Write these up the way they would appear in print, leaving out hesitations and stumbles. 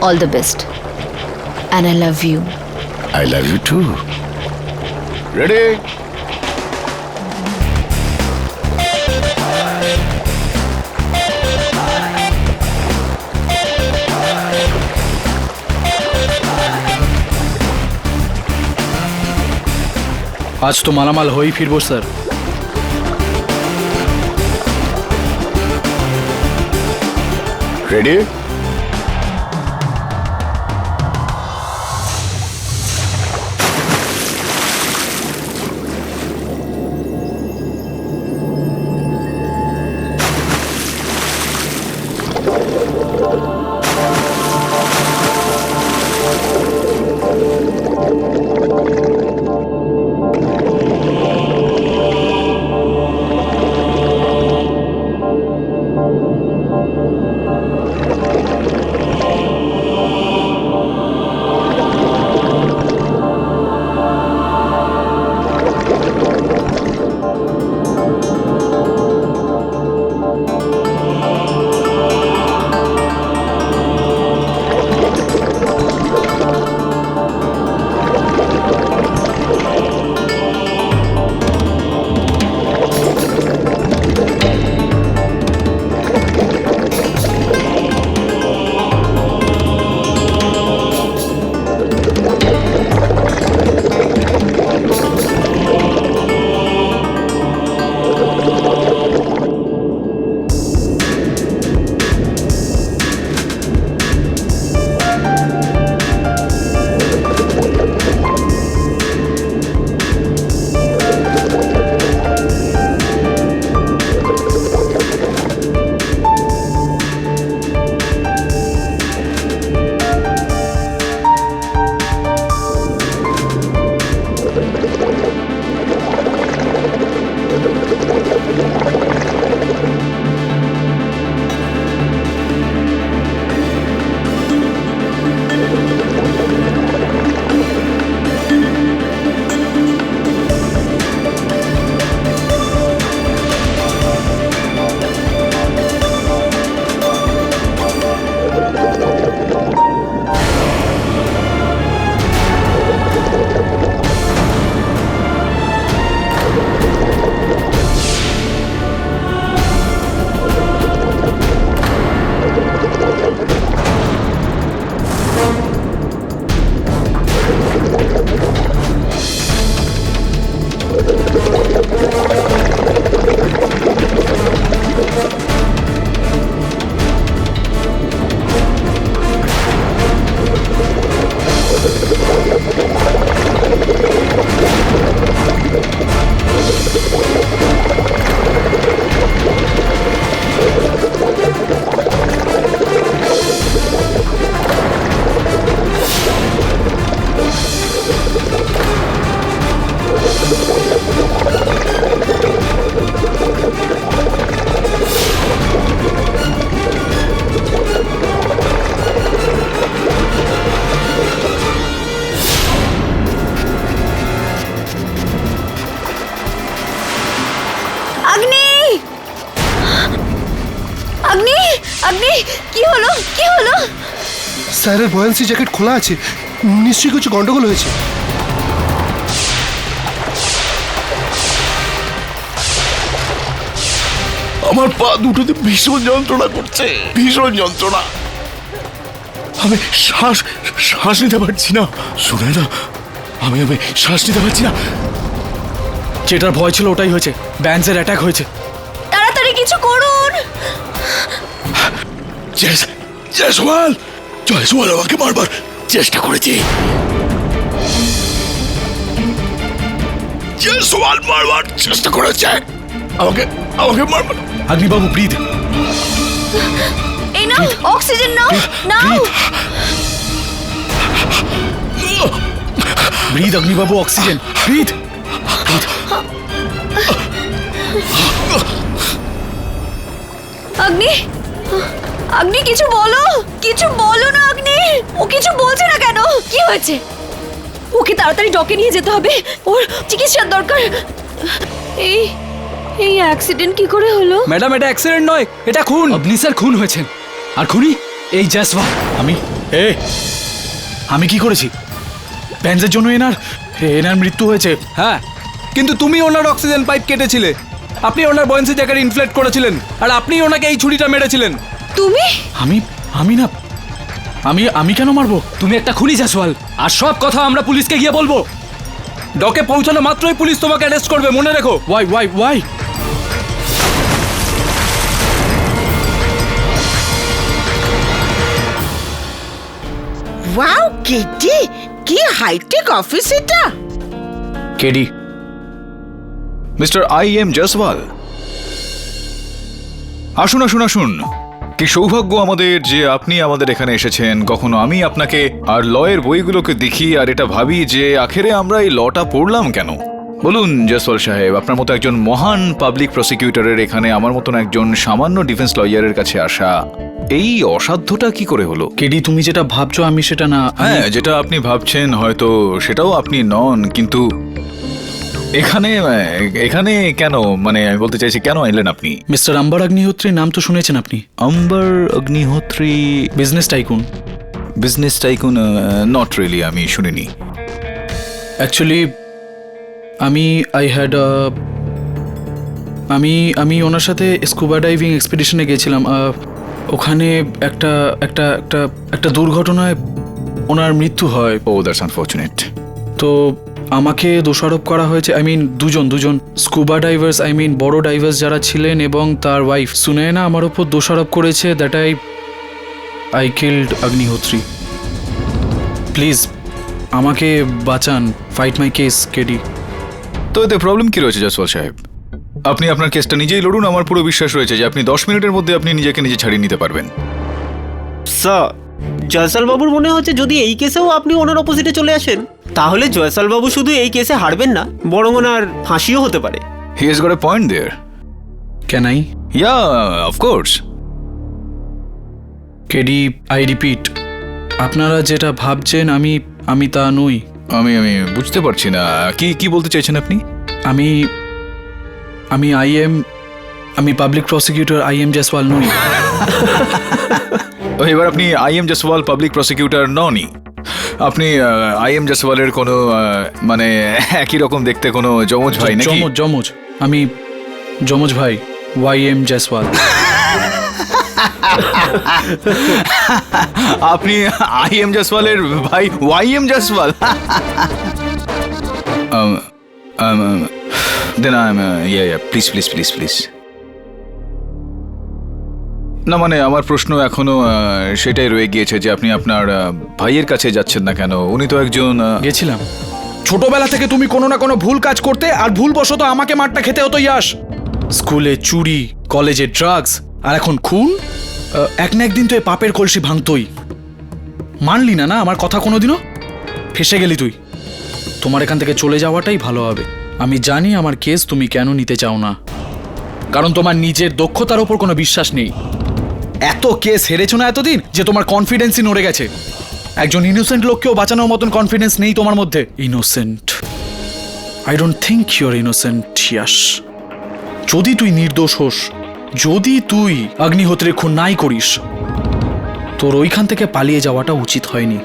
All the best. And I love you. I love you too. Ready? आज तो मालामाल हो ही फिरबो सर। Ready? अग्नि কি হলো কি হলো? স্যারের বয়ান্সি জ্যাকেট খোলা আছে, নিশ্চয়ই কিছু গন্ডগোল হয়েছে। আমার পা দুটোতে ভীষণ যন্ত্রণা করছে, ভীষণ যন্ত্রণা। আমি শ্বাস নিতে পারছি না। শুনে না, আমি শ্বাস নিতে পারছি না। যেটার ভয় ছিল ওটাই হয়েছে, ব্যান্সের অ্যাটাক হয়েছে। তাড়াতাড়ি কিছু করুন। জয়সওয়াল আমাকে মারবার চেষ্টা করেছে। জয়সওয়াল মারবার চেষ্টা করেছে আমাকে মারবার। অগ্নিবাবু ব্রিথ। এই নাও অক্সিজেন নাও নাও। ব্রিথ অগ্নিবাবু, অক্সিজেন ব্রিথ। অগ্নি অগ্নি কিছু বলো না অগ্নি। ও কিছু বলছে না কেন? কি হয়েছে? ওকে তাড়াতাড়ি ডকে নিয়ে যেতে হবে, ওর চিকিৎসার দরকার। এই অ্যাক্সিডেন্ট কি করে হলো? ম্যাডাম এটা অ্যাক্সিডেন্ট নয়, এটা খুন। আপনি স্যার খুন হয়েছেন, আর খুনি এই জয়সওয়াল। আমি এ আমি কি করেছি? ব্যান্সের জন্য এনার মৃত্যু হয়েছে। হ্যাঁ, কিন্তু তুমি ওনার অক্সিজেন পাইপ কেটেছিলে, আপনি ওনার বয়েন্সি জ্যাকেট ইনফ্লেট করেছিলেন, আর আপনি ওনাকে এই ছুরিটা মেরেছিলেন। তুমি আমি না আমি কেন মারবো? তুমি একটা খুনি জয়সওয়াল, আর সব কথা আমরা পুলিশকে গিয়ে বলবো। ডকে পৌঁছানো মাত্রই পুলিশ তোমাকে অ্যারেস্ট করবে, মনে রেখো। ওয়াই? ওয়াও কেটি, কি হাইটেক অফিস এটা। KD, mister I.M. জয়সওয়াল, আসুন আসুন আসুন। কি সৌভাগ্য আমাদের যে আপনি আমাদের এখানে এসেছেন। কখনো আমি আপনাকে আর লয়ের বইগুলোকে দেখি আর এটা ভাবি যে আখেরে আমরা এই লটা পড়লাম কেন। বলুন জয়সওয়াল সাহেব, আপনার মতো একজন মহান পাবলিক প্রসিকিউটরের এখানে আমার মতন একজন সামান্য ডিফেন্স লয়ারের কাছে আসা, এই অসাধ্যটা কি করে হলো? কেডি, তুমি যেটা ভাবছো আমি সেটা না। হ্যাঁ, যেটা আপনি ভাবছেন হয়তো সেটাও আপনি নন, কিন্তু এখানে কেন, মানে আমি বলতে চাইছি কেন এলেন আপনি? মিস্টার আম্বার অগ্নিহোত্রীর নাম তো শুনেছেন আপনি? Ambar Agnihotri? Business tycoon. Business tycoon? Not really, আমি শুনিনি। অ্যাকচুয়ালি আমি ওনার সাথে স্কুবা ডাইভিং এক্সপিডিশনে গেছিলাম। ওখানে একটা দুর্ঘটনায় ওনার মৃত্যু হয়। ও দ্যাটস আনফরচুনেট। তো আমাকে দোষারোপ করা হয়েছে, দুজন স্কুবা ডাইভার্স, বড় ডাইভার্স যারা ছিলেন এবং তার ওয়াইফ সুনয়না আমার ওপর দোষারোপ করেছে that I killed Agnihotri. Please আমাকে বাঁচান, ফাইট মাই কেস কেডি। তো এতে প্রবলেম কি রয়েছে জয়সওয়াল সাহেব? আপনি আপনার কেসটা নিজেই লড়ুন। আমার পুরো বিশ্বাস রয়েছে যে আপনি 10 মিনিটের মধ্যে আপনি নিজেকে নিজে ছাড়িয়ে নিতে পারবেন। স্যার, জয়সওয়াল বাবুর মনে হচ্ছে যদি এই কেসেও আপনি ওনার অপোজিটে চলে আসেন, তাহলে জয়সওয়াল বাবু শুধু এই কেসে হারবেন না, বরং ওনার ফাঁসিও হতে পারে। He has got a point there. Can I? Yeah, of course. KD, I repeat, আপনারা যেটা ভাবছেন আমি তা নই। আমি বুঝতে পারছি না কি বলতে চাইছেন আপনি? আমি পাবলিক প্রসিকিউটর I.M. জয়সওয়াল নই। এবার আপনি I.M. জয়সওয়াল পাবলিক প্রসিকিউটর ননই। আপনি I.M. জয়সওয়ালের কোনো মানে একই রকম দেখতে কোনো যমজ ভাই নাকি? যমজ আমি যমজ ভাই Y.M. জয়সওয়াল। আপনি I.M. জয়সওয়ালের ভাই Y.M. জয়সওয়াল? Then please. না মানে আমার প্রশ্ন এখনো সেটাই রয়ে গিয়েছে যে আপনি আপনার ভাইয়ের কাছে যাচ্ছেন না কেন? উনি তো একজন গেছিলাম। ছোটবেলা থেকে তুমি কোনো না কোনো ভুল কাজ করতে আর ভুলবশত আমাকে মারটা খেতে হতো। ইয়াস, স্কুলে চুরি, কলেজে ড্রাগস, আর এখন খুন। এক না একদিন তো এই পাপের কলসি ভাঙতই। মানলি না আমার কথা কোনোদিনও? ফেসে গেলি তুই। তোমার এখান থেকে চলে যাওয়াটাই ভালো হবে। আমি জানি আমার কেস তুমি কেন নিতে চাও না, কারণ তোমার নিজের দক্ষতার ওপর কোনো বিশ্বাস নেই। এত কেস হেরেছো না এতদিন যে তোমার কনফিডেন্সই নড়ে গেছে। একজন ইনোসেন্ট লোককেও বাঁচানোর মতন কনফিডেন্স নেই তোমার মধ্যে। Innocent? I don't think you are innocent. Yash, যদি তুই নির্দোষ হোস, যদি তুই অগ্নিহোত্রীর খুন নাই করিস, তোর ওইখান থেকে পালিয়ে যাওয়াটা উচিত হয়নি।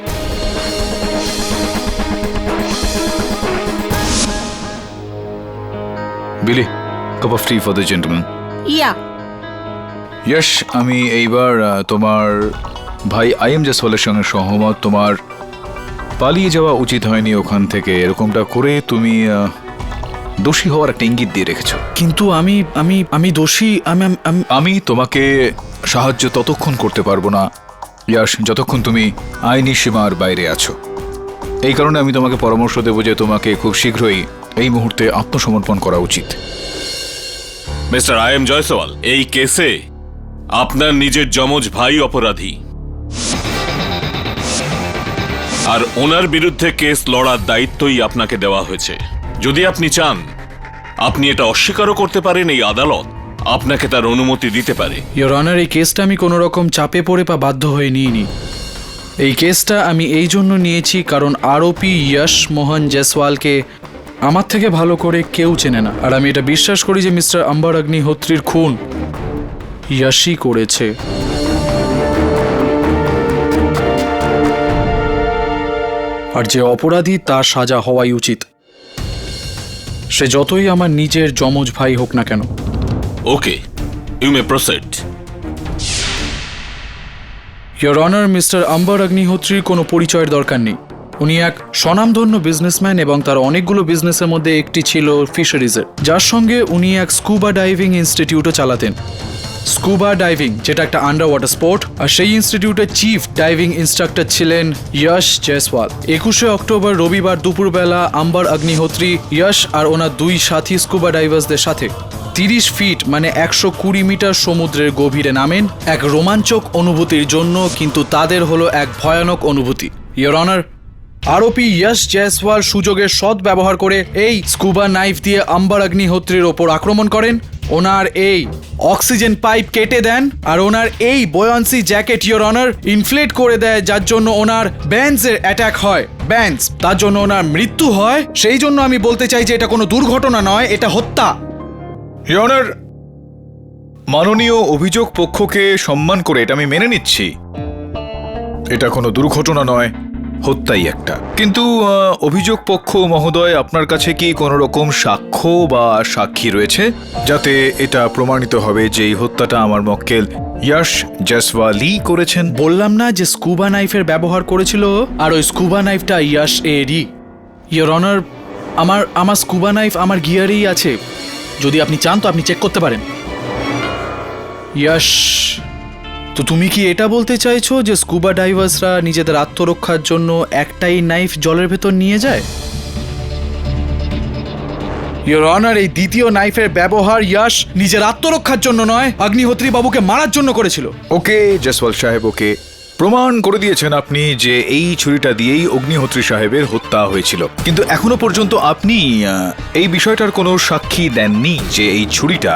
বিলি, cup of T for the gentleman. Yeah, yes, আমি এইবার তোমার ভাই I.M. জয়সওয়ালের সঙ্গে সহমত। তোমার পালিয়ে যাওয়া উচিত হয়নি ওখান থেকে। এরকমটা করে তুমি দোষী হওয়ার একটা ইঙ্গিত দিয়ে রেখেছো। কিন্তু আমি দোষী। আমি তোমাকে সাহায্য ততক্ষণ করতে পারবো না ইয়াস, যতক্ষণ তুমি আইনি সীমার বাইরে আছো। এই কারণে আমি তোমাকে পরামর্শ দেবো যে তোমাকে খুব শীঘ্রই এই মুহূর্তে আত্মসমর্পণ করা উচিত। Mister I.M. জয়সওয়াল, এই কেসে আপনার নিজের যমজ ভাই অপরাধী, আর ওনার বিরুদ্ধে কেস লড়ার দায়িত্বই আপনাকে দেওয়া হয়েছে। যদি আপনি চান, আপনি এটা অস্বীকারও করতে পারেন। এই আদালত আপনাকে তার অনুমতি দিতে পারে। ইয়োর অনার, এই কেসটা আমি কোনো রকম চাপে পড়ে বা বাধ্য হয়ে নিইনি। এই কেসটা আমি এই জন্য নিয়েছি কারণ আরোপি যশ মোহন জয়সওয়ালকে আমার থেকে ভালো করে কেউ চেনে না, আর আমি এটা বিশ্বাস করি যে মিস্টার আম্বার অগ্নিহোত্রীর খুন যশই করেছে। আর যে অপরাধী তার সাজা হওয়াই উচিত, সে যতই আমার নিজের যমজ ভাই হোক না কেন। Okay, you may proceed. Your honour, mister Ambar অগ্নিহোত্রীর কোনো পরিচয়ের দরকার নেই। উনি এক স্বনামধন্য বিজনেসম্যান এবং তার অনেকগুলো বিজনেসের মধ্যে একটি ছিল ফিশারিজের, যার সঙ্গে উনি এক স্কুবা ডাইভিং ইনস্টিটিউটও চালাতেন। স্কুবা ডাইভিং যেটা একটা আন্ডার ওয়াটার স্পোর্ট, আর সেই ইনস্টিটিউটের চিফ ডাইভিং ইনস্ট্রাক্টর ছিলেন যশ জয়সওয়াল। 21শে অক্টোবর রবিবার দুপুরবেলা আম্বার অগ্নিহোত্রী যশ আর ওনার দুই সাথী স্কুবা ডাইভার্সদের সাথে 30 ফিট মানে 120 মিটার সমুদ্রের গভীরে নামেন এক রোমাঞ্চক অনুভূতির জন্য, কিন্তু তাদের হলো এক ভয়ানক অনুভূতি। ইয়োর অনার, আরোপি যশ জয়সওয়াল সুযোগের সৎ ব্যবহার করে এই স্কুবা নাইফ দিয়ে আম্বার অগ্নিহোত্রীর ওপর আক্রমণ করেন। ওনার এই অক্সিজেন পাইপ কেটে দেন আর ওনার এই বয়ান্সি জ্যাকেট ইয়োর অনার ইনফ্লেট করে দেয়, যার জন্য ওনার ব্যান্ডসের অ্যাটাক হয়। ব্যান্ডস, তার জন্য ওনার মৃত্যু হয়। সেই জন্য আমি বলতে চাই যে এটা কোনো দুর্ঘটনা নয়, এটা হত্যা। ইয়োর অনার, মাননীয় অভিযোগ পক্ষকে সম্মান করে এটা আমি মেনে নিচ্ছি, এটা কোনো দুর্ঘটনা নয়, হত্যাই একটা। কিন্তু অভিযোগ পক্ষ মহোদয়, আপনার কাছে কি কোনো রকম সাক্ষ্য বা সাক্ষী রয়েছে যাতে এটা প্রমাণিত হবে যে এই হত্যাটা আমার মক্কেল যশ জয়সওয়ালই করেছেন? বললাম না যে স্কুবা নাইফের ব্যবহার করেছিল, আর ওই স্কুবা নাইফটা যশ এরই। ইয়োর অনার, আমার স্কুবা নাইফ আমার গিয়ারেই আছে, যদি আপনি চান তো আপনি চেক করতে পারেন। যশ, তো তুমি কি এটা বলতে চাইছো যে স্কুবা ডাইভার্সরা নিজেদের আত্মরক্ষার জন্য একটাই নাইফ জলের ভেতর নিয়ে যায়? ইয়োর অনার, এই দ্বিতীয় নাইফের ব্যবহার যশ নিজের আত্মরক্ষার জন্য নয়, অগ্নিহোত্রী বাবুকে মারার জন্য করেছিল। ওকে জয়সওয়াল সাহেব, ওকে, প্রমাণ করে দিয়েছেন আপনি যে এই ছুরিটা দিয়েই অগ্নিহোত্রী সাহেবের হত্যা হয়েছিল, কিন্তু এখনো পর্যন্ত আপনি এই বিষয়টার কোনো সাক্ষী দেননি যে এই ছুরিটা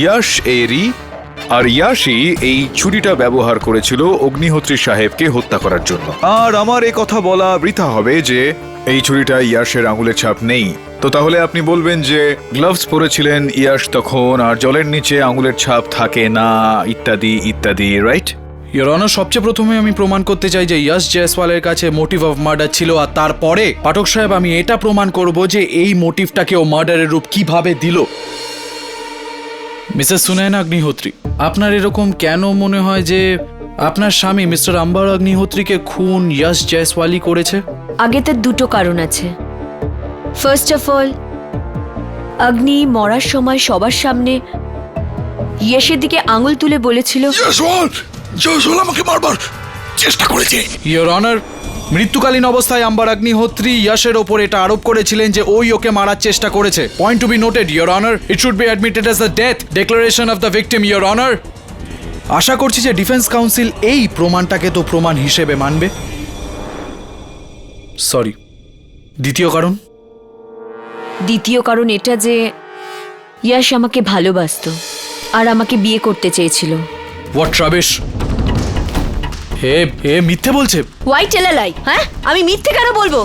যশ এরই আর যশই এই ছুরিটা ব্যবহার করেছিল অগ্নিহোত্রী সাহেবকে হত্যা করার জন্য। আর আমার এই কথা বলা বৃথা হবে যে এই ছুরিটা যশের আঙুলের ছাপ নেই। তো তাহলে আপনি বলবেন যে গ্লাভস পরেছিলেন যশ তখন, আর জলের নিচে আঙুলের ছাপ থাকে না, ইত্যাদি ইত্যাদি, রাইট? ইয়োর অনার, সবচেয়ে প্রথমে আমি প্রমাণ করতে চাই যে যশ জয়সওয়ালের কাছে মোটিভ অফ মার্ডার ছিল, আর তারপরে পাঠক সাহেব আমি এটা প্রমাণ করব যে এই মোটিভটাকে ও মার্ডারের রূপ কিভাবে দিল। মিসেস সুনয়না অগ্নিহোত্রী, আপনার এরকম কেন মনে হয় যে আপনার স্বামী মিস্টার আম্বার অগ্নিহোত্রীকে খুন যশ জয়সওয়ালই করেছে? আগে তো দুটো কারণ আছে। ফার্স্ট অফ অল, অগ্নি মরার সময় সবার সামনে যশের দিকে আঙুল তুলে বলেছিল, জয়সওয়াল আমাকে মারবার চেষ্টা করেছে। ইয়োর অনার, মৃত্যুকালীন অবস্থায় আম্বার অগ্নিহোত্রী যশের ওপর এটা আরোপ করেছিলেন যে ওই ওকে মারার চেষ্টা করেছে। Point to be noted your honour, it should be admitted as the death declaration of the victim your honour. আশা করছি যে ডিফেন্স কাউন্সিল এই প্রমাণটাকে তো প্রমাণ হিসেবে মানবে। সরি, দ্বিতীয় কারণ? দ্বিতীয় কারণ এটা যে যশ আমাকে ভালোবাসতো আর আমাকে বিয়ে করতে চেয়েছিল। What rubbish! হে মিথ্যে বলছে। হোয়াই টেল আ লাই? হ্যাঁ, আমি মিথ্যে কেন বলবো?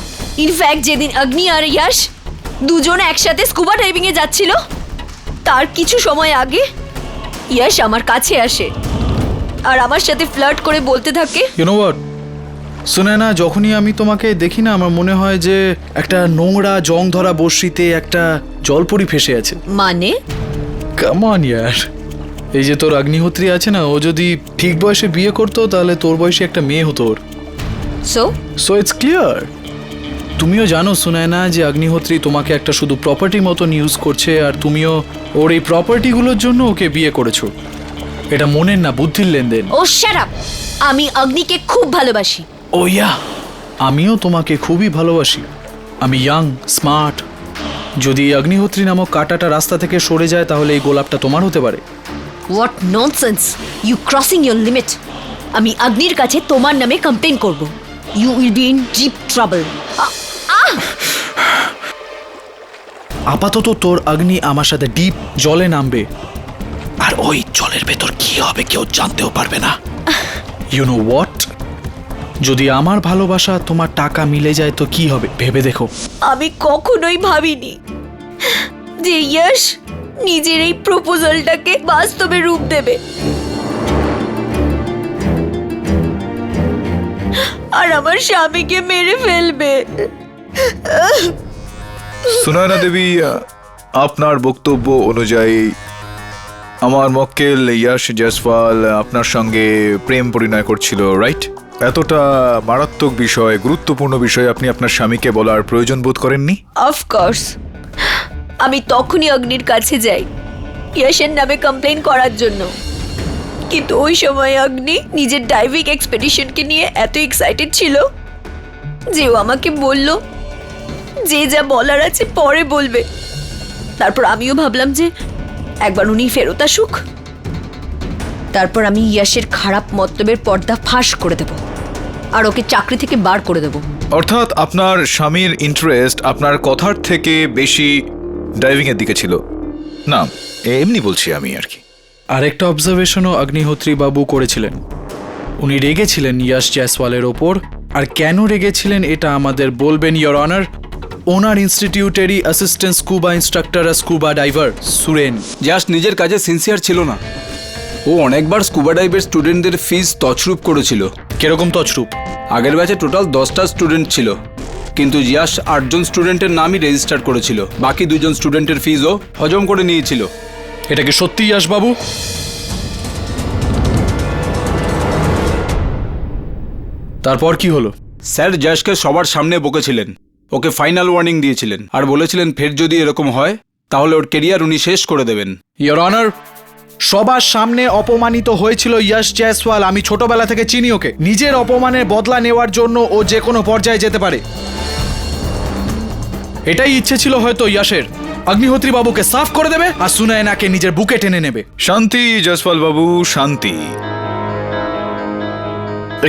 ইনফ্যাক্ট যেদিন অগ্নি আর যশ দুজন একসাথে স্কুবা ডাইভিং এ যাচ্ছিল, তার কিছু সময় আগে যশ আমার কাছে আসে আর আমার সাথে ফ্লার্ট করে বলতে থাকে, ইউ নো হোয়াট সুনয়না, যখনই আমি তোমাকে দেখি না আমার মনে হয় যে একটা নোংরা জং ধরা বর্ষিতে একটা জলপরি ফেসে আছে। মানে কাম অন ইয়ার, এই যে তোর অগ্নিহোত্রী আছে না, ও যদি ঠিক বয়সে বিয়ে করতো তাহলে তোর বয়সে একটা মেয়ে হতো ওর। So it's clear. তুমিও জানো সুনয়না যে অগ্নিহোত্রী তোমাকে একটা শুধু প্রপার্টি মতন ইউজ করছে, আর তুমিও ওর এই প্রপার্টিগুলোর জন্য ওকে বিয়ে করেছো। এটা মনের না, বুদ্ধির লেনদেন। ও শাট আপ! আমি অগ্নিকে খুব ভালোবাসি। ও ইয়া, আমিও তোমাকে খুবই ভালোবাসি। আমি ইয়াং, স্মার্ট। যদি অগ্নিহোত্রী নামক কাঁটাটা রাস্তা থেকে সরে যায় তাহলে এই গোলাপটা তোমার হতে পারে। What nonsense! You crossing your limit. আমি অগ্নির কাছে তোমার নামে কমপ্লেন করব। You will be in deep trouble. আপাতত তোর অগ্নি আমার সাথে ডিপ জলে নামবে, আর ওই জলের ভেতর কি হবে কেউ জানতেও পারবে না। ইউ নো হোয়াট, যদি আমার ভালোবাসা তোমার টাকা মিলে যায় তো কি হবে ভেবে দেখো। আমি কখনোই ভাবিনি যে যশ নিজের এই প্রপোজালটাকে বাস্তবে রূপ দেবে। আর আমার স্বামীকে মেরে ফেলবে। সুনয়না দেবী, আপনার বক্তব্য অনুযায়ী আমার মক্কেল ইয়াশ জয়সওয়াল আপনার সঙ্গে প্রেম পরিণয় করছিল, রাইট? এতটা মারাত্মক বিষয়, গুরুত্বপূর্ণ বিষয় আপনি আপনার স্বামীকে বলার প্রয়োজন বোধ করেননি? অফকোর্স আমি তখনই অগ্নির কাছে যাই ইয়াশের নামে কমপ্লেন করার জন্য, কিন্তু ওই সময় অগ্নি নিজের ডাইভিং এক্সপেডিশনকে নিয়ে এত এক্সাইটেড ছিল যে ও আমাকে বলল যে যা বলার আছে পরে বলবে। তারপর আমিও ভাবলাম যে একবার উনি ফেরত আসুক, তারপর আমি ইয়াশের খারাপ মতলবের পর্দা ফাঁস করে দেব আর ওকে চাকরি থেকে বার করে দেব। অর্থাৎ আপনার স্বামীর ইন্টারেস্ট আপনার কথার থেকে বেশি ডাইভিং এর দিকে ছিল? না, এমনি বলছি আমি আর কি। আরেকটা অবজারভেশনও অগ্নিহোত্রী বাবু করেছিলেন। উনি রেগেছিলেন ইয়াশ জয়সওয়ালের ওপর, আর কেন রেগেছিলেন এটা আমাদের বলবেন ইয়োর অনার ওনার ইনস্টিটিউটেরই অ্যাসিস্ট্যান্ট স্কুবা ইনস্ট্রাক্টর আর স্কুবা ডাইভার সুরেন। জাস্ট নিজের কাজে সিনসিয়ার ছিল না, ও অনেকবার স্কুবা ডাইভের স্টুডেন্টদের ফিস তছরূপ করেছিল। কিরকম তছরূপ? আগের ব্যাচে টোটাল 10টা স্টুডেন্ট ছিল, কিন্তু ইয়াশ 8 জন স্টুডেন্টের নামই রেজিস্টার করেছিল, বাকি 2 জন স্টুডেন্টের ফিসও হজম করে নিয়েছিল। এটা কি সত্যি ইয়াশ বাবু? তারপর কি হলো? স্যার ইয়াশকে সবার সামনে বকেছিলেন, ওকে ফাইনাল ওয়ার্নিং দিয়েছিলেন আর বলেছিলেন ফের যদি এরকম হয় তাহলে ওর কেরিয়ার উনি শেষ করে দেবেন। ইয়োর অনার, সবার সামনে অপমানিত হয়েছিল ইয়াশ জয়সওয়াল। আমি ছোটবেলা থেকে চিনি ওকে। নিজের অপমানের বদলা নেওয়ার জন্য ও যে কোনো পর্যায়ে যেতে পারে। এটাই ইচ্ছে ছিল হয়তো ইয়াশের, অগ্নিহোত্রী বাবুকে সাফ করে দেবে আর সুনয়নাকে নিজের বুকে টেনে নেবে। শান্তি জয়সওয়াল বাবু, শান্তি।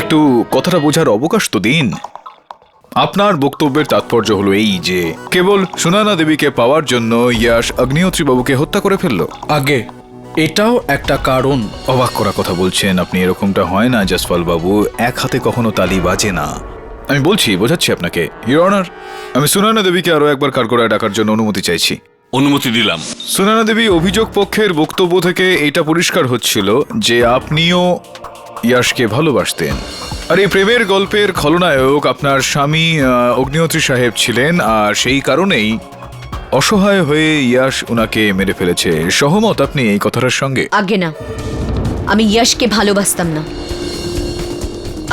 একটু কথাটা বোঝার অবকাশ তো দিন। আপনার বক্তব্যের তাৎপর্য হলো এই যে কেবল সুনয়না দেবীকে পাওয়ার জন্য ইয়াশ অগ্নিহোত্রী বাবুকে হত্যা করে ফেললো। আগে এটাও একটা কারণ। অবাক করা কথা বলছেন আপনি, এরকমটা হয় না জয়সওয়াল বাবু, এক হাতে কখনো তালি বাজে না। আমি বলছি, বোঝাচ্ছি আপনাকে। ইয়োর অনার, আমি সুনয়না দেবীকে আরো একবার কাঠগড়ায় ডাকার জন্য অনুমতি চাইছি। অনুমতি দিলাম। সুনয়না দেবী, অভিযোগ পক্ষের বক্তব্য থেকে এটা পরিষ্কার হচ্ছিল যে আপনিও ইয়াশকে ভালোবাসতেন, আর এই প্রেমের গল্পের খলনায়ক আপনার স্বামী অগ্নিহোত্রী সাহেব ছিলেন, আর সেই কারণেই অসহায় হয়ে ইয়াশ উনাকে মেরে ফেলেছে। সহমত আপনি এই কথাটার সঙ্গে? আগে না, আমি ইয়াশকে ভালোবাসতাম না।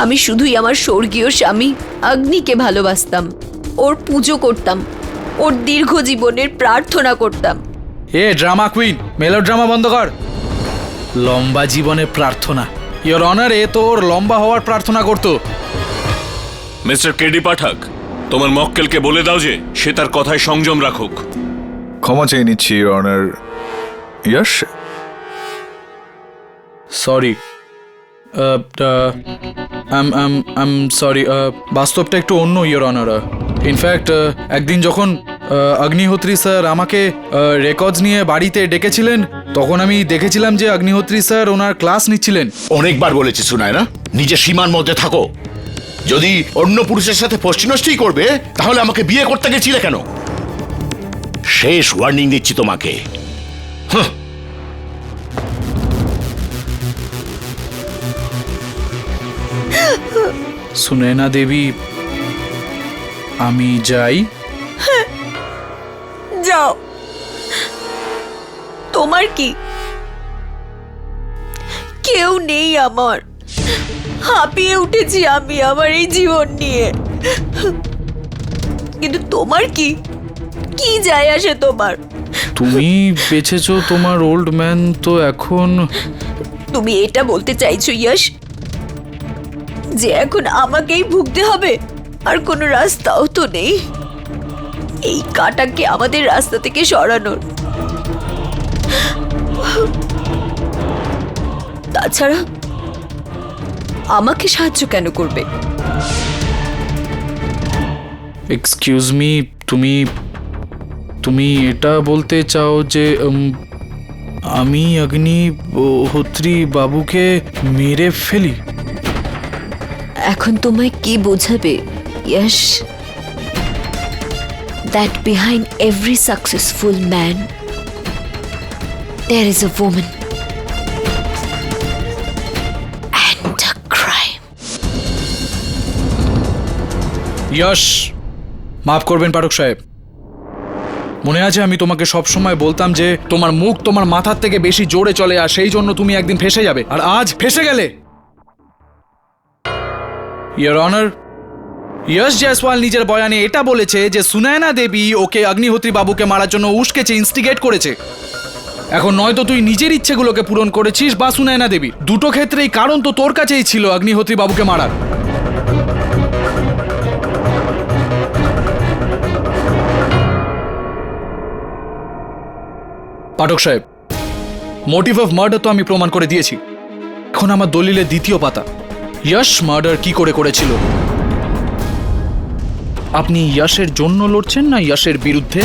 আমি শুধুই আমার স্বর্গীয় স্বামী অগ্নিকে ভালোবাসতাম, ওর পুজো করতাম, ওর দীর্ঘ জীবনের প্রার্থনা করতাম। এ ড্রামা কুইন, মেলোড্রামা বন্ধ কর। লম্বা জীবনে প্রার্থনা? ইয়োর অনার, এ তো ওর লম্বা হওয়ার প্রার্থনা করতো। মিস্টার কেডি পাঠক, তোমার মক্কেলকে বলে দাও যে সে তার কথায় সংযম রাখুক। ক্ষমা চেয়ে নিচ্ছি your honour. Yash, sorry, am sorry. বাস্তবটা একটু অন্য ইয়োর অনার। ইনফ্যাক্ট একদিন যখন অগ্নিহোত্রী স্যার আমাকে রেকর্ডস নিয়ে বাড়িতে ডেকেছিলেন, তখন আমি দেখেছিলাম যে অগ্নিহোত্রী স্যার ওনার ক্লাস নিচ্ছিলেন। অনেকবার বলেছি সুনয়না, নিজের সীমার মধ্যে থাকো। যদি অন্য পুরুষের সাথে পশ্চিমষ্টি করবে তাহলে আমাকে বিয়ে করতে গেছিলে কেন? শেষ ওয়ার্নিং দিচ্ছি তোমাকে। সুনয়না দেবী, আমি যাই। যাও। তোমার কি কেউ নেই? আমার হাঁপিয়ে উঠেছি আমি আমার এই জীবন নিয়ে, কিন্তু তোমার কি কি যায় আসে তোমার? তুমি বেঁচেছো, তোমার ওল্ড ম্যান তো এখন। তুমি এটা বলতে চাইছো ইয়াশ যে এখন আমাকেই ভুগতে হবে? আর কোনো রাস্তাও তো নেই এই কাঁটাকে আমাদের রাস্তা থেকে সরানোর। তাছাড়া আমাকে সাহায্য কেন করবে? এক্সকিউজ মি, তুমি এটা বলতে চাও যে আমি অগ্নিহোত্রী বাবুকে মেরে ফেলি? এখন তোমায় কি বোঝাবে Yash? That behind every successful man there is a woman and a crime. यश মাফ করবেন পাঠক সাহেব, মনে আছে আমি তোমাকে সব সময় বলতাম যে তোমার মুখ তোমার মাথার থেকে বেশি জোরে চলে আর সেই জন্য তুমি একদিন ফেসে যাবে, আর আজ ফেসে গেলে। ইয়োর অনার, यश জয়সওয়াল নিজের বয়ানে এটা বলেছে যে সুনয়না দেবী ওকে অগ্নিহোত্রী বাবুকে মারার জন্য উস্কেছে, ইনস্টিগেট করেছে। এখন নয়তো তুই নিজের ইচ্ছেগুলোকে পূরণ করেছিস বা সুনয়না দেবী, দুটো ক্ষেত্রেই কারণ তো তোর কাছেই ছিল অগ্নিহোত্রী বাবুকে মারার। পাঠক সাহেব, মোটিভ অফ মার্ডার তো আমি প্রমাণ করে দিয়েছি। এখন আমার দলিলের দ্বিতীয় পাতা, यश মার্ডার কি করে করেছিল। আপনি यशের জন্য লড়ছেন না यशের বিরুদ্ধে?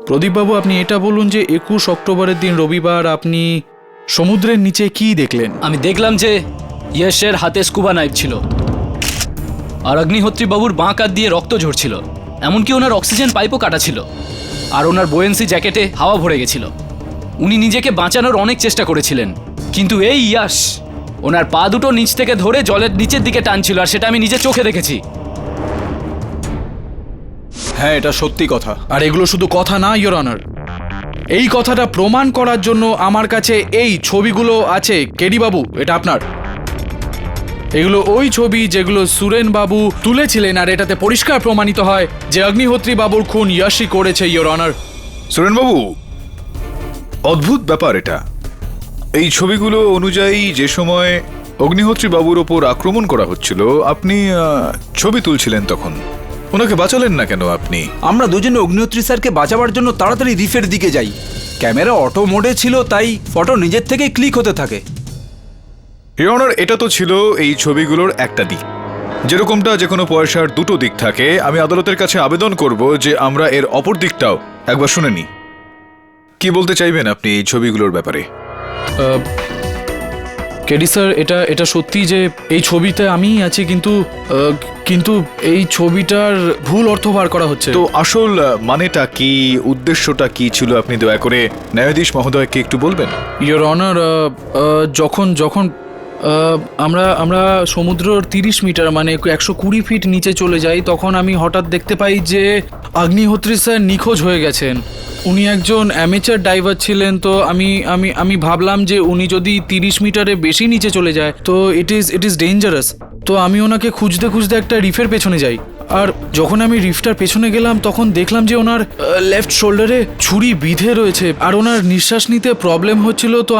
প্রদীপবাবু, আপনি এটা বলুন যে 21 অক্টোবরের দিন রবিবার আপনি সমুদ্রের নিচে কি দেখলেন? আমি দেখলাম যে यशের হাতে স্কুবা নাইফ ছিল আর অগ্নিহোত্রী বাবুর বাঁ কাঁধ দিয়ে রক্ত ঝরছিল, এমনকি ওনার অক্সিজেন পাইপও কাটা ছিল আর ওনার বোয়েন্সি জ্যাকেটে হাওয়া ভরে গেছিল। উনি নিজেকে বাঁচানোর অনেক চেষ্টা করেছিলেন, কিন্তু এই यश ওনার পা দুটো নিচ থেকে ধরে জলের নিচের দিকে টানছিল আর সেটা আমি নিজে চোখে দেখেছি। হ্যাঁ, এটা সত্যি কথা। আর এগুলো শুধু কথা না ইয়োর অনার, এই কথাটা প্রমাণ করার জন্য আমার কাছে এই ছবিগুলো আছে। কেডি বাবু, এটা আপনার। এগুলো ওই ছবি যেগুলো সুরেন বাবু তুলেছিলেন আর এটাতে পরিষ্কার প্রমাণিত হয় যে অগ্নিহোত্রী বাবুর খুন यशই করেছে ইয়োর অনার। সুরেনবাবু, অদ্ভুত ব্যাপার এটা। এই ছবিগুলো অনুযায়ী যে সময় অগ্নিহোত্রী বাবুর ওপর আক্রমণ করা হচ্ছিল আপনি ছবি তুলছিলেন, তখন ওনাকে বাঁচালেন না কেন আপনি? আমরা দুজনে অগ্নিহোত্রী স্যারকে বাঁচাবার জন্য তাড়াতাড়ি রিফের দিকে যাই। ক্যামেরা অটো মোডে ছিল, তাই ফটো নিজের থেকেই ক্লিক হতে থাকে। ইয়োর অনার, এটা তো ছিল এই ছবিগুলোর একটা দিক। যেরকমটা যে কোনো পয়সার দুটো দিক থাকে, আমি আদালতের কাছে আবেদন করব যে আমরা এর অপর দিকটাও একবার শুনে নিই। কি বলতে চাইবেন আপনি এই ছবিগুলোর ব্যাপারে? কেডি স্যার, এটা সত্যি যে এই ছবিতে আমিই আছি, কিন্তু এই ছবিটার ভুল অর্থ বার করা হচ্ছে। তো আসল মানেটা কি, উদ্দেশ্যটা কি ছিল, আপনি দয়া করে ন্যায়াধীশ মহোদয়কে একটু বলবেন? ইয়োর অনার, যখন আমরা সমুদ্রের 30 মিটার মানে 120 ফিট নিচে চলে যাই, তখন আমি হঠাৎ দেখতে পাই যে অগ্নিহোত্রী স্যার নিখোঁজ হয়ে গেছেন। উনি একজন অ্যামেচার ডাইভার ছিলেন, তো আমি ভাবলাম যে উনি যদি 30 মিটারে বেশি নিচে চলে যায় তো ইট ইজ ডেঞ্জারাস। তো আমি ওনাকে খুঁজতে একটা রিফের পেছনে যাই, আর যখন আমি রিফটার পেছনে গেলাম তখন দেখলাম যে ওনার লেফট শোল্ডারে ছুরি বিঁধে রয়েছে আর ওনার নিঃশ্বাস নিতে প্রবলেম হচ্ছিল। তো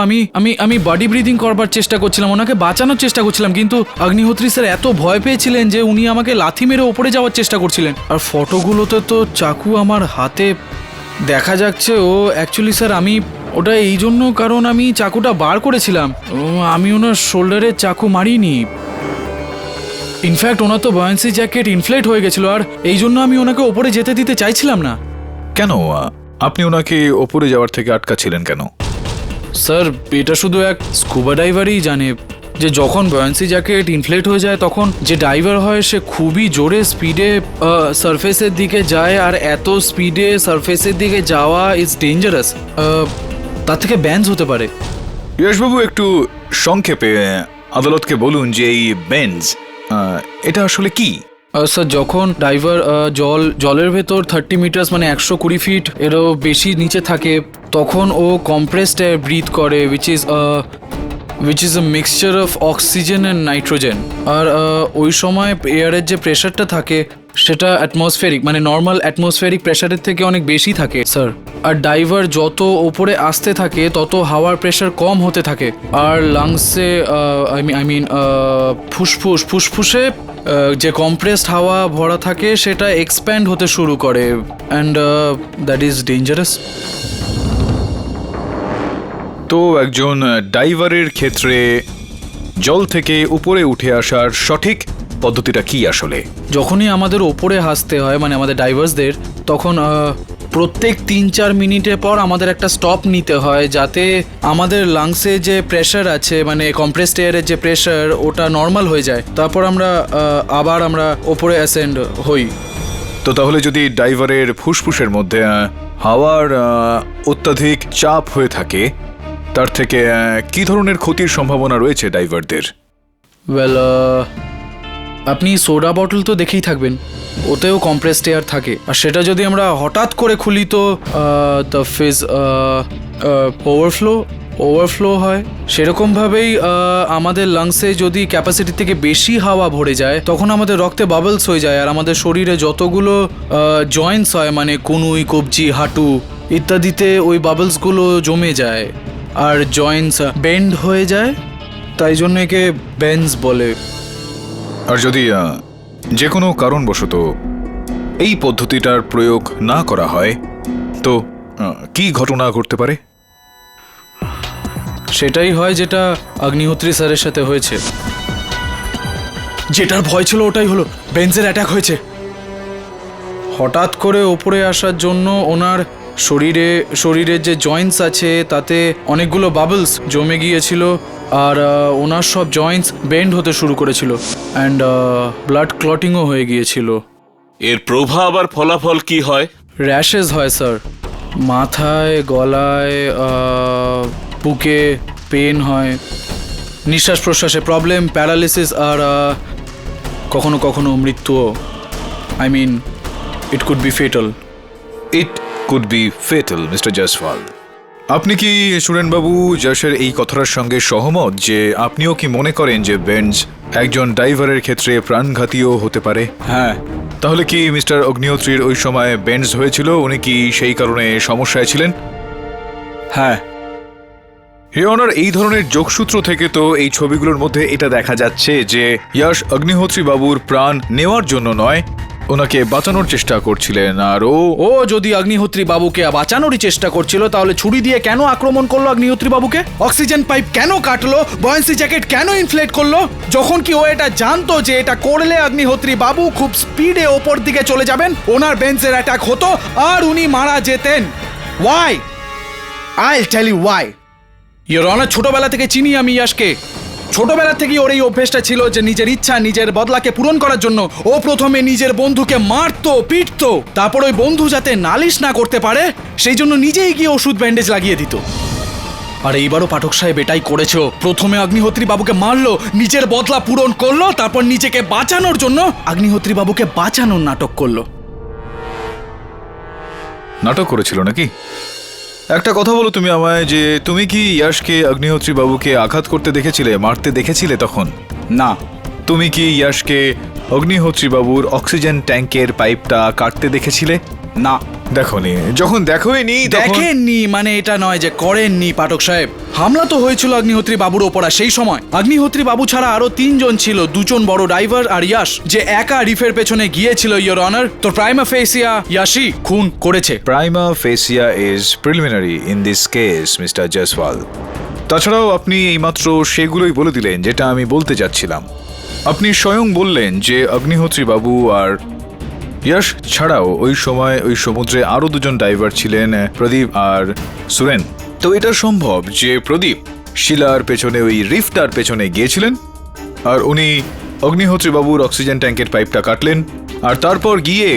আমি বডি ব্রিদিং করবার চেষ্টা করছিলাম, ওনাকে বাঁচানোর চেষ্টা করছিলাম, কিন্তু অগ্নিহোত্রী স্যার এত ভয় পেয়েছিলেন যে উনি আমাকে লাথি মেরে ওপরে যাওয়ার চেষ্টা করছিলেন। আর ফটোগুলোতে তো চাকু আমার হাতে দেখা যাচ্ছে। ও অ্যাকচুয়ালি স্যার, আমি ওটা এই জন্য কারণ আমি চাকুটা বার করেছিলাম, আমি ওনার শোল্ডারে চাকু মারিনি। ইনফ্যাক্ট ওনার তো বয়ান্সি জ্যাকেট ইনফ্লেট হয়ে গেছিল আর এই জন্য আমি ওনাকে ওপরে যেতে দিতে চাইছিলাম না। কেন আপনি ওনাকে ওপরে যাওয়ার থেকে আটকাচ্ছিলেন কেন? স্যার, এটা শুধু এক স্কুবা ডাইভারই জানে যে যখন বয়ান্সি জ্যাকেট ইনফ্লেট হয়ে যায় তখন যে ডাইভার হয় সে খুবই জোরে স্পিডে সারফেসের দিকে যায়, আর এত স্পিডে সারফেসের দিকে যাওয়া ইজ ডেঞ্জারাস, তার থেকে ব্যান্স হতে পারে। যশবাবু, একটু সংক্ষেপে আদালতকে বলুন যে এই বেঞ্জ এটা আসলে কি? স্যার, যখন ডাইভার জলের ভেতর 30 মিটার মানে 120 ফিট এরও বেশি নিচে থাকে তখন ও কম্প্রেসড এয়ার ব্রিথ করে, which is a mixture of oxygen and nitrogen. আর ওই সময় এয়ারের যে প্রেশারটা থাকে সেটা অ্যাটমসফেরিক মানে নর্মাল অ্যাটমসফেরিক প্রেশারের থেকে অনেক বেশি থাকে স্যার। আর ডাইভার যত ওপরে আসতে থাকে তত হাওয়ার প্রেশার কম হতে থাকে, আর লাংসে আই মিন ফুসফুসে যে কম্প্রেসড হাওয়া ভরা থাকে সেটা এক্সপ্যান্ড হতে শুরু করে, অ্যান্ড দ্যাট ইজ ডেঞ্জারাস। তো একজন ডাইভারের ক্ষেত্রে জল থেকে উপরে উঠে আসার সঠিক পদ্ধতিটা কি আসলে? যখনই আমাদের ওপরে হাসতে হয় মানে আমাদের ডাইভার্সদের, তখন প্রত্যেক 3-4 মিনিটের পর আমাদের একটা স্টপ নিতে হয়, যাতে আমাদের লাংসে যে প্রেশার আছে মানে কম্প্রেসড এয়ারের যে প্রেশার ওটা নর্মাল হয়ে যায়। তারপর আবার আমরা ওপরে অ্যাসেন্ড হই। তো তাহলে যদি ডাইভারের ফুসফুসের মধ্যে হাওয়ার অত্যাধিক চাপ হয়ে থাকে, তার থেকে কি ধরনের ক্ষতির সম্ভাবনা রয়েছে ডাইভারদের? ওয়েল, আপনি সোডা বটল তো দেখেই থাকবেন, ওতেও কম্প্রেসড এয়ার থাকে। আর সেটা যদি আমরা হঠাৎ করে খুলি তো দ্য ফিজ ওভারফ্লো হয়। সেরকমভাবেই আমাদের লাংসে যদি ক্যাপাসিটি থেকে বেশি হাওয়া ভরে যায়, তখন আমাদের রক্তে বাবলস হয়ে যায়, আর আমাদের শরীরে যতগুলো জয়েন্টস হয় মানে কনুই, কবজি, হাঁটু ইত্যাদিতে ওই বাবলসগুলো জমে যায় আর জয়েন্টস বেন্ড হয়ে যায়। তাই জন্য একে বেন্স বলে। আর যদি যে কোনো কারণবশত এই পদ্ধতিটার প্রয়োগ না করা হয়, তো কি ঘটনা ঘটতে পারে? সেটাই হয় যেটা অগ্নিহোত্রী স্যারের সাথে হয়েছে। যেটার ভয় ছিল ওটাই হলো, বেঞ্জের অ্যাটাক হয়েছে। হঠাৎ করে ওপরে আসার জন্য ওনার শরীরের যে জয়েন্টস আছে তাতে অনেকগুলো বাবলস জমে গিয়েছিল, আর ওনার সব জয়েন্টস বেন্ড হতে শুরু করেছিল অ্যান্ড ব্লাড ক্লটিংও হয়ে গিয়েছিল। এর প্রভাব আর ফলাফল কি হয়? র্যাশেস হয় স্যার, মাথায়, গলায়, বুকে পেন হয়, নিঃশ্বাস প্রশ্বাসে প্রবলেম, প্যারালিসিস, আর কখনো কখনো মৃত্যুও। I mean it could be fatal. It could be fatal, mister Jaiswal. আপনি কি সুরেনবাবু যশের এই কথাটার সঙ্গে সহমত যে আপনিও কি মনে করেন যে বেঞ্জ একজন ড্রাইভারের ক্ষেত্রে প্রাণঘাতীও হতে পারে? হ্যাঁ। তাহলে কি মিস্টার অগ্নিহোত্রীর ওই সময় বেঞ্জ হয়েছিল? উনি কি সেই কারণে সমস্যায় ছিলেন? হ্যাঁ। হিরনার এই ধরনের যোগসূত্র থেকে তো এই ছবিগুলোর মধ্যে এটা দেখা যাচ্ছে যে ইয়াশ অগ্নিহোত্রী বাবুর প্রাণ নেওয়ার জন্য নয়, ওনাকে বাঁচানোর চেষ্টা করছিলেন। আর ও যদি অগ্নিহোত্রী বাবুকে বাঁচানোরই চেষ্টা করছিল, তাহলে ছুরি দিয়ে কেন আক্রমণ করলো অগ্নিহোত্রী বাবুকে? অক্সিজেন পাইপ কেন কাটলো? বয়েন্সি জ্যাকেট কেন ইনফ্লেট করলো? যখন কি ও এটা জানতো যে এটা করলে অগ্নিহোত্রী বাবু খুব স্পিডে ওপর দিকে চলে যাবেন, ওনার বেঞ্চের অ্যাটাক হতো আর উনি মারা যেতেন। Why? I'll tell you why. Your honour, ছোটবেলা থেকে চিনি আমি ইয়াশকে। ছোটবেলা থেকেই ওর এই অভ্যেসটা ছিল যে নিজের ইচ্ছা, নিজের বদলাকে পূরণ করার জন্য ও প্রথমে নিজের বন্ধুকে মারতো, পিটতো, তারপর ওই বন্ধু যাতে নালিশ না করতে পারে সেই জন্য নিজেই গিয়ে ওষুধ ব্যান্ডেজ লাগিয়ে দিত। আর এইবারও পাঠক সাহেব এটাই করেছো। প্রথমে অগ্নিহোত্রী বাবুকে মারলো, নিজের বদলা পূরণ করলো, তারপর নিজেকে বাঁচানোর জন্য অগ্নিহোত্রী বাবুকে বাঁচানোর নাটক করলো। নাটক করেছিল নাকি? একটা কথা বলো তুমি আমায়, যে তুমি কি ইয়াশকে অগ্নিহোত্রী বাবুকে আঘাত করতে দেখেছিলে, মারতে দেখেছিলে তখন? না। তুমি কি ইয়াশকে অগ্নিহোত্রী বাবুর অক্সিজেন ট্যাঙ্কের পাইপটা কাটতে দেখেছিলে? না। দেখোনি? যখন দেখোইনি দেখেননি মানে এটা নয় যে করেননি পাঠক সাহেব। হামলা তো হয়েছিল অগ্নিহোত্রী বাবুর ওপর, সেই সময় অগ্নিহোত্রী বাবু ছাড়া আরো 3 জন ছিল, 2 জন বড় ড্রাইভার আর ইয়াশ যে একা রিফের পেছনে গিয়েছিল। ইওর অনার, তো প্রাইমা ফেসিয়া ইয়াশই খুন করেছে। Prima facie is preliminary in this case, mister Jaiswal. তাছাড়াও আপনি এইমাত্র সেগুলোই বলে দিলেন যেটা আমি বলতে যাচ্ছিলাম। আপনি স্বয়ং বললেন যে অগ্নিহোত্রী বাবু আর ইয়াশ ছাড়াও ওই সময় ওই সমুদ্রে আরো 2 জন ড্রাইভার ছিলেন, প্রদীপ আর সুরেন। তো এটা সম্ভব যে প্রদীপ শিলার পেছনে ওই রিফটার পেছনে গিয়েছিলেন আর উনি অগ্নিহোত্রী বাবুর অক্সিজেন ট্যাঙ্কের পাইপটা কাটলেন, আর তারপর গিয়ে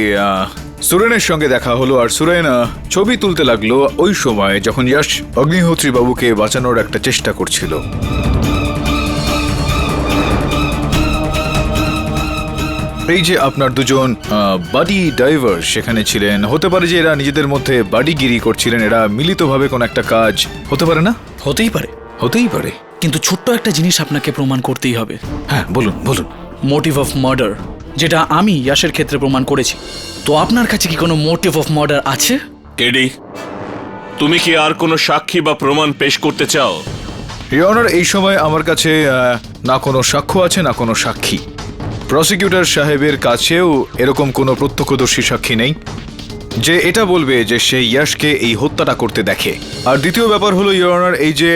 সুরেনের সঙ্গে দেখা হলো, আর সুরেন ছবি তুলতে লাগলো ওই সময় যখন ইয়াশ অগ্নিহোত্রী বাবুকে বাঁচানোর একটা চেষ্টা করছিল। এই যে আপনার 2 জন বাডি ড্রাইভার সেখানে ছিলেন, হতে পারে যে এরা নিজেদের মধ্যে বাডিগিরি করছিলেন, এরা মিলিতভাবে কোন একটা কাজ হতে পারে না? হতেই পারে, হতেই পারে, কিন্তু ছোট্ট একটা জিনিস আপনাকে প্রমাণ করতেই হবে। হ্যাঁ বলুন বলুন। মোটিভ অফ মার্ডার, যেটা আমি ইয়াশের ক্ষেত্রে প্রমাণ করেছি। তো আপনার কাছে কি কোনো মোটিভ অফ মার্ডার আছে? কেডি, তুমি কি আর কোনো সাক্ষী বা প্রমাণ পেশ করতে চাও? ইওর অনার, এই সময় আমার কাছে না কোনো সাক্ষ্য আছে না কোনো সাক্ষী। প্রসিকিউটর সাহেবের কাছেও এরকম কোনো প্রত্যক্ষদর্শী সাক্ষী নেই যে এটা বলবে যে সে ইয়াশকে এই হত্যাটা করতে দেখে। আর দ্বিতীয় ব্যাপার হলো ইওর অনার, এই যে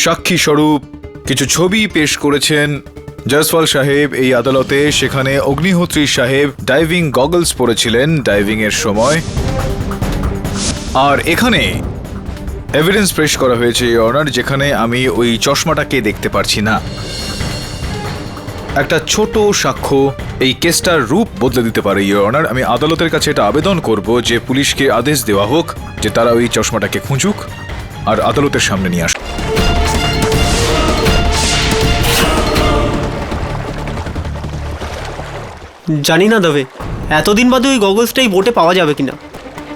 সাক্ষী স্বরূপ কিছু ছবি পেশ করেছেন জয়সওয়াল সাহেব এই আদালতে সেখানে অগ্নিহোত্রী সাহেব ডাইভিং গগলস পরেছিলেন ডাইভিং এর সময়, আর এখানে এভিডেন্স পেশ করা হয়েছে ইওর অনার, যেখানে আমি ওই চশমাটাকে দেখতে পারছি না। একটা ছোট সাক্ষ্য এই কেসটার রূপ বদলে দিতে পারে ইওর অনার। আমি আদালতের কাছে এটা আবেদন করব যে পুলিশকে আদেশ দেওয়া হোক যে তারা ওই চশমাটাকে খুঁজুক আর আদালতের সামনে নিয়ে আসুক। জানি না তবে এতদিন বাদে ওই গগলসটাই বোটে পাওয়া যাবে কিনা।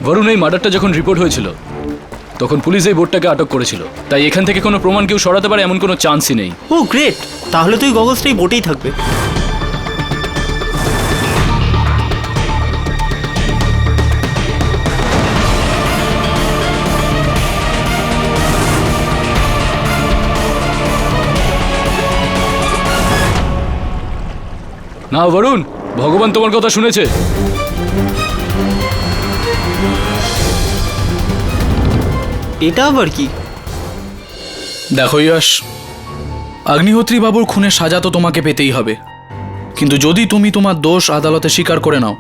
বরুণ, এই মার্ডারটা যখন রিপোর্ট হয়েছিল তখন পুলিশ এই বোটটাকে আটক করেছিল, তাই এখান থেকে কোনো প্রমাণ কেউ সরাতে পারে এমন কোনো চান্সই নেই। ও গ্রেট, তাহলে তো ওই গগলসটাই বোটেই থাকবে। না বরুণ, ভগবান তোমার কথা শুনেছে। এটা আবার কি? দেখো ইয়াশ, অগ্নিহোত্রী বাবুর খুনের সাজা তো তোমাকে পেতেই হবে, কিন্তু যদি তুমি তোমার দোষ আদালতে স্বীকার করে নাও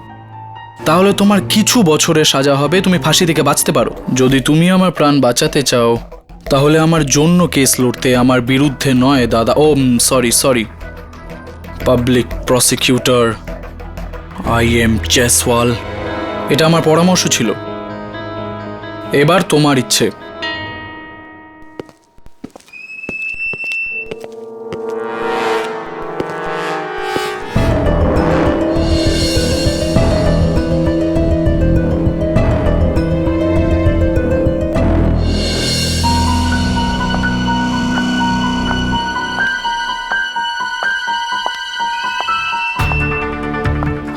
তাহলে তোমার কিছু বছরের সাজা হবে, তুমি ফাঁসি থেকে বাঁচতে পারো। যদি তুমি আমার প্রাণ বাঁচাতে চাও তাহলে আমার জন্য কেস লড়তে, আমার বিরুদ্ধে নয় দাদা। Oh sorry, public prosecutor IM Jaiswal, এটা আমার পরামর্শ ছিল। এবার তোমার ইচ্ছে।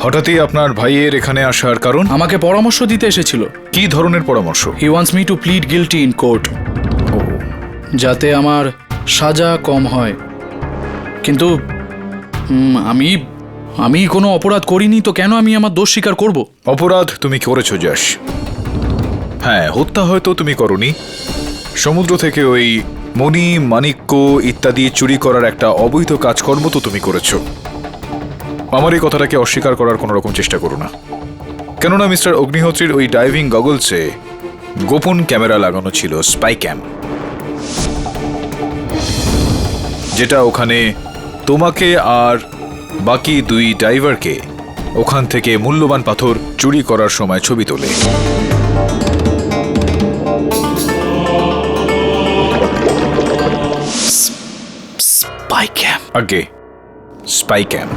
হঠাৎই আপনার ভাইয়ের এখানে আসার কারণ? আমাকে পরামর্শ দিতে এসেছিল। কি ধরনের পরামর্শ? He wants me two plead guilty in court, যাতে আমার সাজা কম হয়। কিন্তু আমি কোনো অপরাধ করিনি, তো কেন আমি আমার দোষ স্বীকার করব? অপরাধ তুমি করেছো যশ। হ্যাঁ, হত্যা হয়তো তুমি করনি, সমুদ্র থেকে ওই মণি মাণিক্য ইত্যাদি চুরি করার একটা অবৈধ কাজকর্ম তো তুমি করেছো। আমার এই কথাটাকে অস্বীকার করার কোনো রকম চেষ্টা করো না, কেননা মিস্টার অগ্নিহোত্রীর ওই ডাইভিং গগলসে গোপন ক্যামেরা লাগানো ছিল, স্পাই ক্যাম, যেটা ওখানে তোমাকে আর বাকি দুই ডাইভারকে ওখান থেকে মূল্যবান পাথর চুরি করার সময় ছবি তোলে। স্পাই ক্যাম? আগে স্পাই ক্যাম।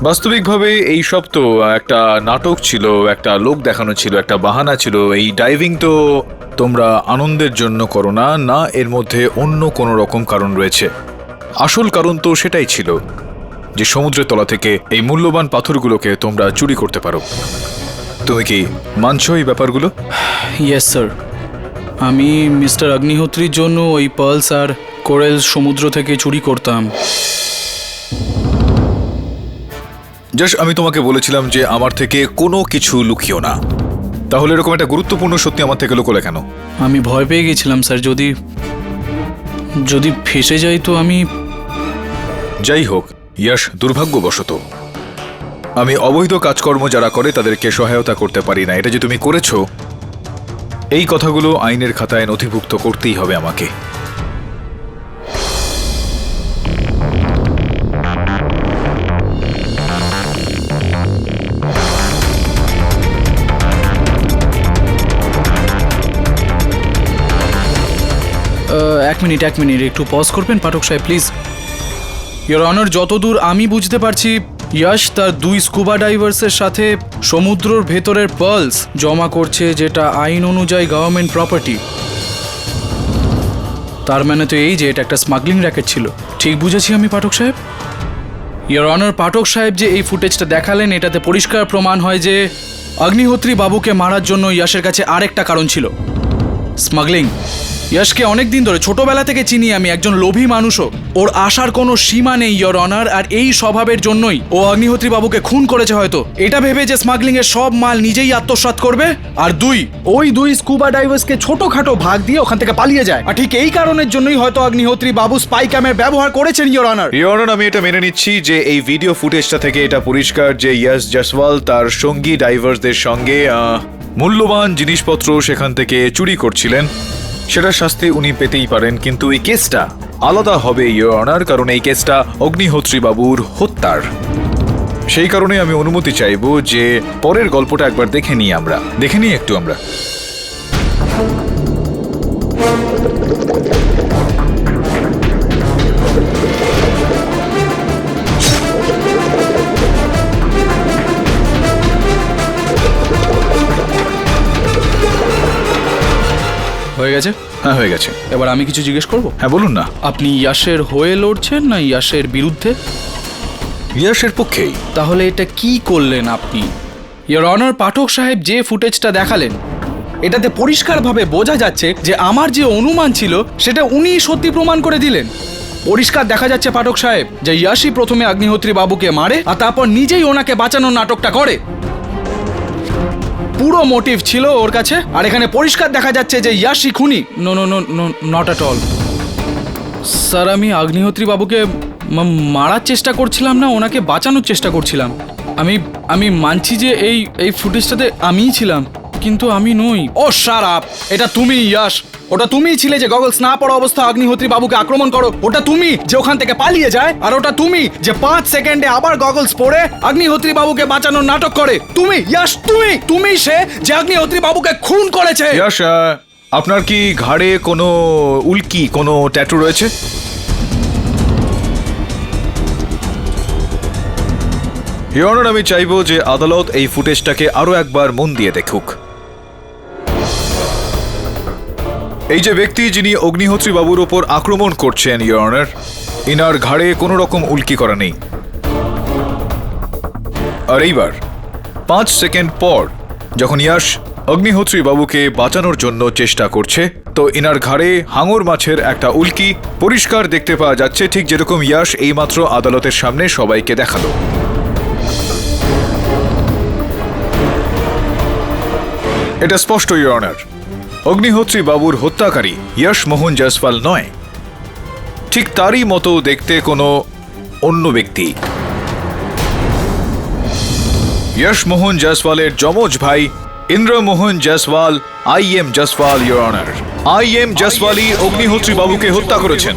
বাস্তবিকভাবে এই সব তো একটা নাটক ছিল, একটা লোক দেখানো ছিল, একটা বাহানা ছিল। এই ডাইভিং তো তোমরা আনন্দের জন্য করো না, না এর মধ্যে অন্য কোনো রকম কারণ রয়েছে। আসল কারণ তো সেটাই ছিল যে সমুদ্রের তলা থেকে এই মূল্যবান পাথরগুলোকে তোমরা চুরি করতে পারো। তুমি কি মানছো এই ব্যাপারগুলো? ইয়েস স্যার, আমি মিস্টার অগ্নিহোত্রীর জন্য ওই পার্লস আর কোরেল সমুদ্র থেকে চুরি করতাম। জাস্ট আমি তোমাকে বলেছিলাম যে আমার থেকে কোনো কিছু লুকিও না, তাহলে এরকম একটা গুরুত্বপূর্ণ সত্যি আমার থেকে লুকোলে কেন? আমি ভয় পেয়ে গেছিলাম স্যার, যদি ফেসে যাই তো আমি। যাই হোক ইয়াশ, দুর্ভাগ্যবশত আমি অবৈধ কাজকর্ম যারা করে তাদেরকে সহায়তা করতে পারি না। এটা যে তুমি করেছো, এই কথাগুলো আইনের খাতায় নথিভুক্ত করতেই হবে আমাকে। এক মিনিট একটু পজ করবেন পাঠক সাহেব প্লিজ। ইওর অনার, যতদূর আমি বুঝতে পারছি ইয়াশ তার দুই স্কুবা ডাইভার্সের সাথে সমুদ্রের ভেতরের পার্লস জমা করছে, যেটা আইন অনুযায়ী গভর্নমেন্ট প্রপার্টি। তার মানে তো এই যে এটা একটা স্মাগলিং র্যাকেট ছিল। ঠিক বুঝেছি আমি পাঠক সাহেব? ইওর অনার, পাঠক সাহেব যে এই ফুটেজটা দেখালেন এটাতে পরিষ্কার প্রমাণ হয় যে অগ্নিহোত্রী বাবুকে মারার জন্য ইয়াশের কাছে আরেকটা কারণ ছিল, স্মাগলিং। ইয়াশকে অনেকদিন ধরে ছোটবেলা থেকে চিনি আমি, একজন লোভী মানুষও। ওর আশার কোনো সীমা নেই ইয়োর অনার, আর এই স্বভাবের জন্যই ও অগ্নিহোত্রী বাবুকে খুন করেছে হয়তো, এটা ভেবে যে স্মাগলিং এর সব মাল নিজেই আত্মসাৎ করবে। আর ওই দুই স্কুবা ডাইভার্সকে ছোটখাটো ভাগ দিয়ে ওখান থেকে পালিয়ে যায়। আর ঠিক এই কারণের জন্যই হয়তো অগ্নিহোত্রী বাবু স্পাই ক্যামের ব্যবহার করেছেন ইয়োর অনার। ইয়োর অনার, আমি এটা মেনে নিচ্ছি যে এই ভিডিও ফুটেজটা থেকে এটা পরিষ্কার যে ইয়াশ জয়সওয়াল তার সঙ্গী ডাইভার্সদের সঙ্গে মূল্যবান জিনিসপত্র সেখান থেকে চুরি করছিলেন। সেটা শাস্তি উনি পেতেই পারেন, কিন্তু এই কেসটা আলাদা হবে ইয়োর অনার, কারণ এই কেসটা অগ্নিহোত্রী বাবুর হত্যার। সেই কারণে আমি অনুমতি চাইবো যে পরের গল্পটা একবার দেখে নিই একটু আমরা। হয়ে গেছে? হ্যাঁ, হয়ে গেছে। এবার আমি কিছু জিজ্ঞেস করব? হ্যাঁ, বলুন না। আপনি ইয়াশের হয়ে লড়ছেন না ইয়াশের বিরুদ্ধে? ইয়াশের পক্ষেই। তাহলে এটা কি করলেন আপনি? ইয়োর অনার, পাঠক সাহেব যে ফুটেজটা দেখালেন এটাতে পরিষ্কারভাবে বোঝা যাচ্ছে যে আমার যে অনুমান ছিল সেটা উনিই সত্যি প্রমাণ করে দিলেন। পরিষ্কার দেখা যাচ্ছে পাঠক সাহেব যে ইয়াশই প্রথমে অগ্নিহোত্রী বাবুকে মারে আর তারপর নিজেই ওনাকে বাঁচানোর নাটকটা করে। পুরো মোটিভ ছিল ওর কাছে, আর এখানে পরিষ্কার দেখা যাচ্ছে যে ইয়াশই খুনি। No no no no, not at all sir. আমি অগ্নিহোত্রী বাবুকে মারার চেষ্টা করছিলাম না, ওনাকে বাঁচানোর চেষ্টা করছিলাম। আমি মানছি যে এই ফুটেজটাতে আমিই ছিলাম, কিন্তু আমি নই। ও শাট আপ! এটা তুমি ইয়াশ, ওটা তুমিই ছিলে যে গগলস না পড়া অবস্থা অগ্নিহোত্রী বাবুকে আক্রমণ করো। ওটা তুমি যে ওখান থেকে পালিয়ে যায়, আর ওটা তুমি যে 5 সেকেন্ডে আবার গগলস পরে অগ্নিহোত্রী বাবুকে বাঁচানোর নাটক করে। তুমি ইয়াশ, তুমি সে যে অগ্নিহোত্রী বাবুকে খুন করেছে। ইয়াশ, আপনার কি ঘাড়ে কোনো উল্কি, কোনো ট্যাটু রয়েছে? ইয়োর অনার, আমি চাইবো যে আদালত এই ফুটেজটাকে আরো একবার মন দিয়ে দেখুক। এই যে ব্যক্তি যিনি অগ্নিহোত্রী বাবুর ওপর আক্রমণ করছেন ইয়োর অনার, ইনার ঘাড়ে কোনো রকম উল্কি করা নেই। আর এইবার 5 সেকেন্ড পর যখন ইয়াশ অগ্নিহোত্রী বাবুকে বাঁচানোর জন্য চেষ্টা করছে, তো ইনার ঘাড়ে হাঙর মাছের একটা উল্কি পরিষ্কার দেখতে পাওয়া যাচ্ছে, ঠিক যেরকম ইয়াশ এইমাত্র আদালতের সামনে সবাইকে দেখালো। এটা স্পষ্ট ইয়োর অনার, অগ্নিহোত্রী বাবুর হত্যাকারী ইয়াশ মোহন জয়সওয়াল নয়, ঠিক তারই মতো দেখতে কোনো অন্য ব্যক্তি। ইয়াশ মোহন জয়সওয়ালের যমজ ভাই Indramohan Jaiswal, IM Jaiswal your honour. IM জয়সওয়ালই অগ্নিহোত্রী বাবুকে হত্যা করেছেন।